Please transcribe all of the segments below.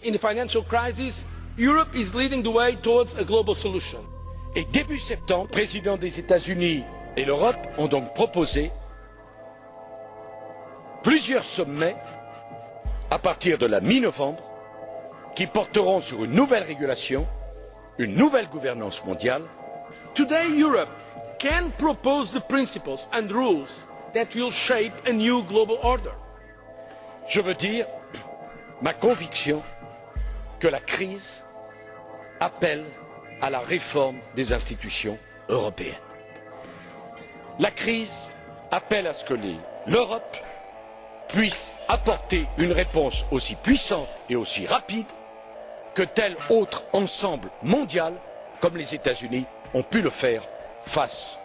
in the financial crisis, Europe is leading the way towards a global solution. Et début septembre, le président des États-Unis et l'Europe ont donc proposé plusieurs sommets à partir de la mi-novembre qui porteront sur une nouvelle régulation, une nouvelle gouvernance mondiale. Today, Europe can propose the principles and rules that will shape a new global order. Je veux dire ma conviction que la crise appelle à la réforme des institutions européennes. La crise appelle à ce que l'Europe puisse apporter une réponse aussi puissante et aussi rapide que tel autre ensemble mondial comme les États-Unis ont pu le faire face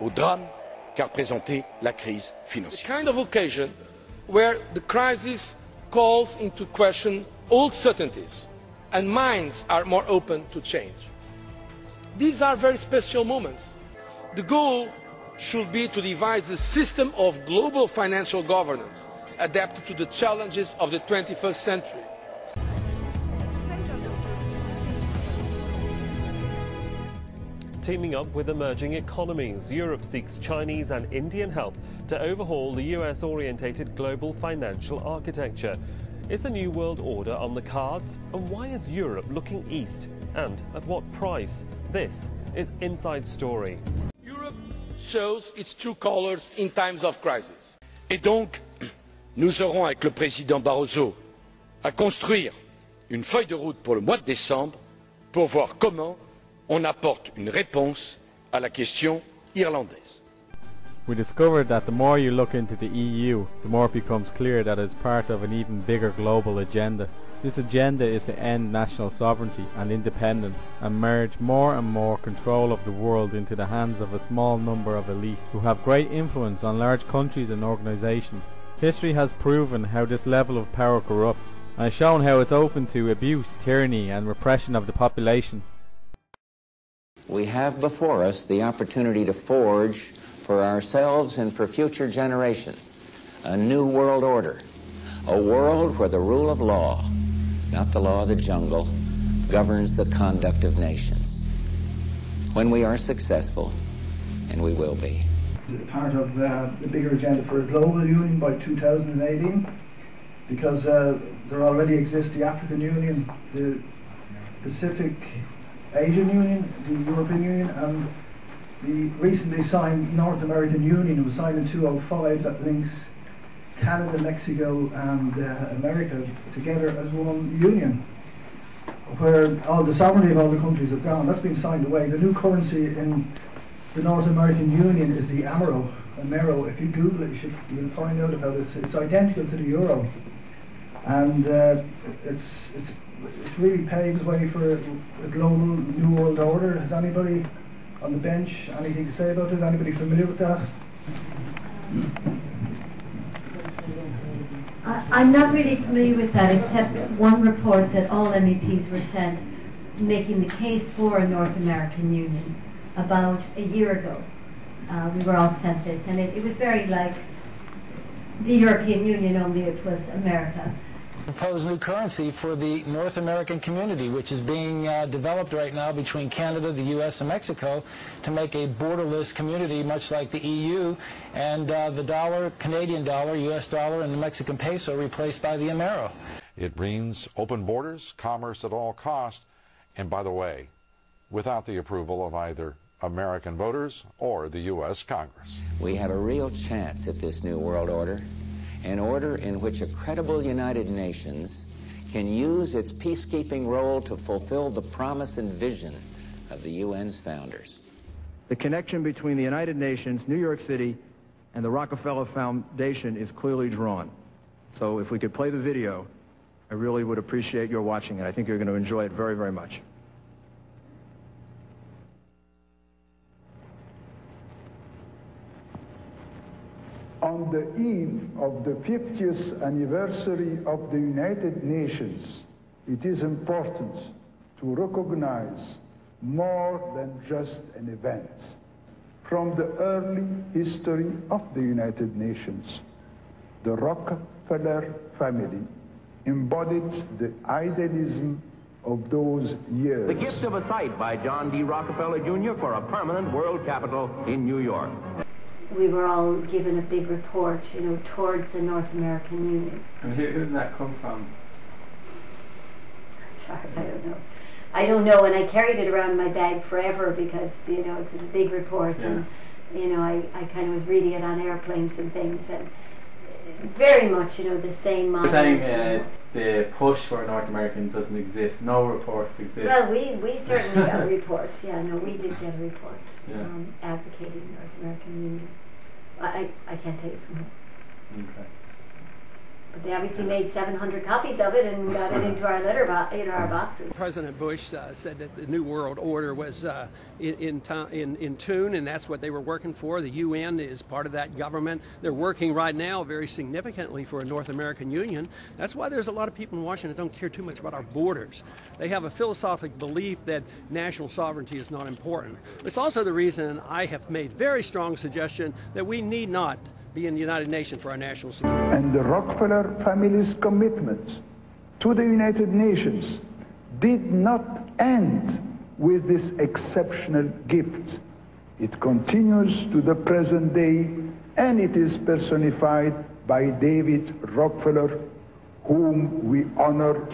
au drame qu'a représenté la crise financière. The kind of occasion where the crisis calls into question old certainties and minds are more open to change. These are very special moments. The goal should be to devise a system of global financial governance adapted to the challenges of the 21st century. Teaming up with emerging economies, Europe seeks Chinese and Indian help to overhaul the US-orientated global financial architecture. Is a new world order on the cards? And why is Europe looking east? And at what price? This is Inside Story. Europe shows its true colors in times of crisis. Et donc, nous aurons avec le président Barroso à construire une feuille de route pour le mois de décembre pour voir comment on apporte une réponse à la question irlandaise. We discovered that the more you look into the EU, the more it becomes clear that it is part of an even bigger global agenda. This agenda is to end national sovereignty and independence and merge more and more control of the world into the hands of a small number of elite who have great influence on large countries and organisations. History has proven how this level of power corrupts and has shown how it's open to abuse, tyranny and repression of the population. We have before us the opportunity to forge for ourselves and for future generations a new world order, a world where the rule of law, not the law of the jungle, governs the conduct of nations. When we are successful, and we will be. Part of the bigger agenda for a global union by 2018, because there already exists the African Union, the Pacific Asian Union, the European Union, and the recently signed North American Union. It was signed in 2005 that links Canada, Mexico and America together as one union, where all the sovereignty of all the countries have gone. That's been signed away. The new currency in the North American Union is the Amero. If you Google it, you'll find out about it. It's identical to the euro, and it's really paves way for a global new world order. Has anybody on the bench anything to say about it? Anybody familiar with that? I'm not really familiar with that, except one report that all MEPs were sent making the case for a North American Union about a year ago. We were all sent this, and it was very like the European Union, only it was America. Proposed new currency for the North American community, which is being developed right now between Canada, the U.S., and Mexico to make a borderless community much like the EU, and the dollar, Canadian dollar, U.S. dollar, and the Mexican peso replaced by the Amero. It means open borders, commerce at all cost, and by the way, without the approval of either American voters or the U.S. Congress. We have a real chance at this new world order, an order in which a credible United Nations can use its peacekeeping role to fulfill the promise and vision of the UN's founders. The connection between the United Nations, New York City, and the Rockefeller Foundation is clearly drawn. So if we could play the video, I really would appreciate your watching it. I think you're going to enjoy it very, very much. On the eve of the 50th anniversary of the United Nations, it is important to recognize more than just an event. From the early history of the United Nations, the Rockefeller family embodied the idealism of those years. The gift of a site by John D. Rockefeller Jr. for a permanent world capital in New York. We were all given a big report, towards the North American Union. And who did that come from? I'm sorry, I don't know, and I carried it around in my bag forever because, it was a big report, and, I kind of was reading it on airplanes and things, and very much, the same mind. You're saying the push for North American doesn't exist, no reports exist? Well, we certainly got a report, we did get a report advocating North American Union. I can't take it from here. Okay. But they obviously made 700 copies of it and got it into our our boxes. President Bush said that the New World Order was in tune, and that's what they were working for. The UN is part of that government. They're working right now very significantly for a North American Union. That's why there's a lot of people in Washington that don't care too much about our borders. They have a philosophical belief that national sovereignty is not important. It's also the reason I have made very strong suggestion that we need not be in the United Nations for our national security. And the Rockefeller family's commitment to the United Nations did not end with this exceptional gift. It continues to the present day, and it is personified by David Rockefeller, whom we honor.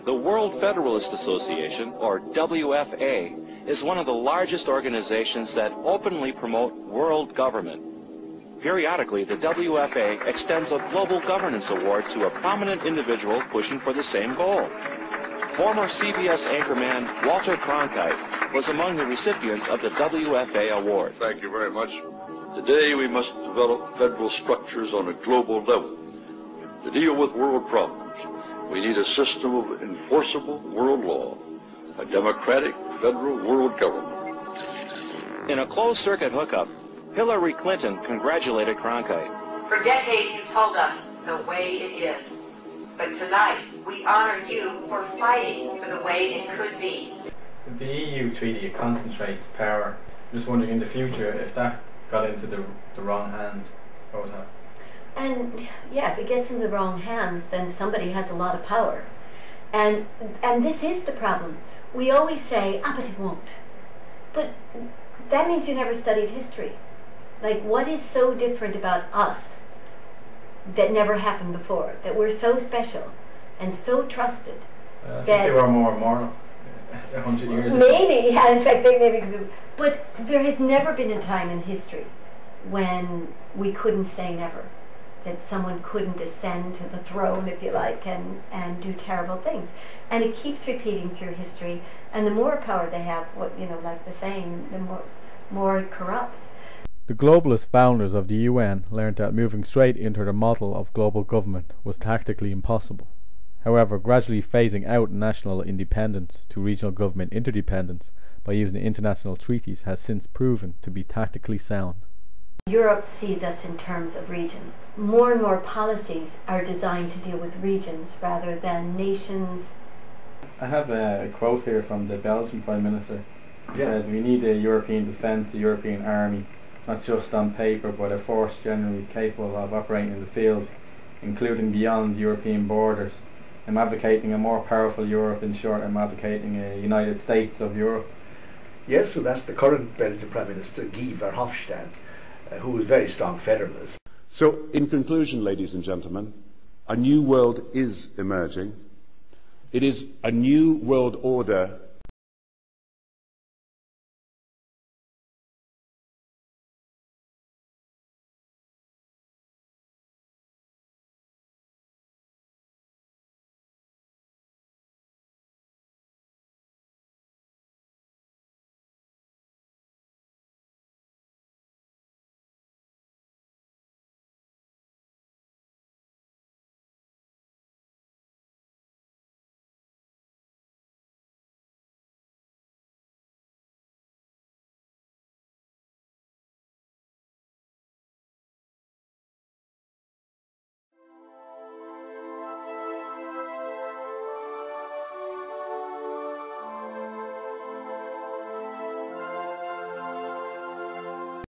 The World Federalist Association, or WFA, is one of the largest organizations that openly promote world government. Periodically, the WFA extends a Global Governance Award to a prominent individual pushing for the same goal. Former CBS anchorman Walter Cronkite was among the recipients of the WFA award. Thank you very much. Today we must develop federal structures on a global level to deal with world problems. We need a system of enforceable world law, a democratic federal world government. In a closed-circuit hookup, Hillary Clinton congratulated Cronkite. For decades you told us the way it is, but tonight we honor you for fighting for the way it could be. The EU treaty, it concentrates power. I'm just wondering in the future if that got into the wrong hands, what would happen? And yeah, if it gets in the wrong hands, then somebody has a lot of power. And this is the problem. We always say, but it won't. But that means you never studied history. Like, what is so different about us that never happened before? That we're so special and so trusted. I think they were more moral 100 years ago. Maybe, yeah, in fact, they maybe could be. But there has never been a time in history when we couldn't say never. That someone couldn't ascend to the throne, if you like, and do terrible things. And it keeps repeating through history. And the more power they have, like the saying, the more it corrupts. The globalist founders of the UN learned that moving straight into the model of global government was tactically impossible. However, gradually phasing out national independence to regional government interdependence by using international treaties has since proven to be tactically sound. Europe sees us in terms of regions. More and more policies are designed to deal with regions rather than nations. I have a quote here from the Belgian Prime Minister. He said, "We need a European defence, a European army, not just on paper, but a force generally capable of operating in the field, including beyond European borders. I'm advocating a more powerful Europe. In short, I'm advocating a United States of Europe." Yes, so that's the current Belgian Prime Minister, Guy Verhofstadt, who is a very strong federalist. So, in conclusion, ladies and gentlemen, a new world is emerging. It is a new world order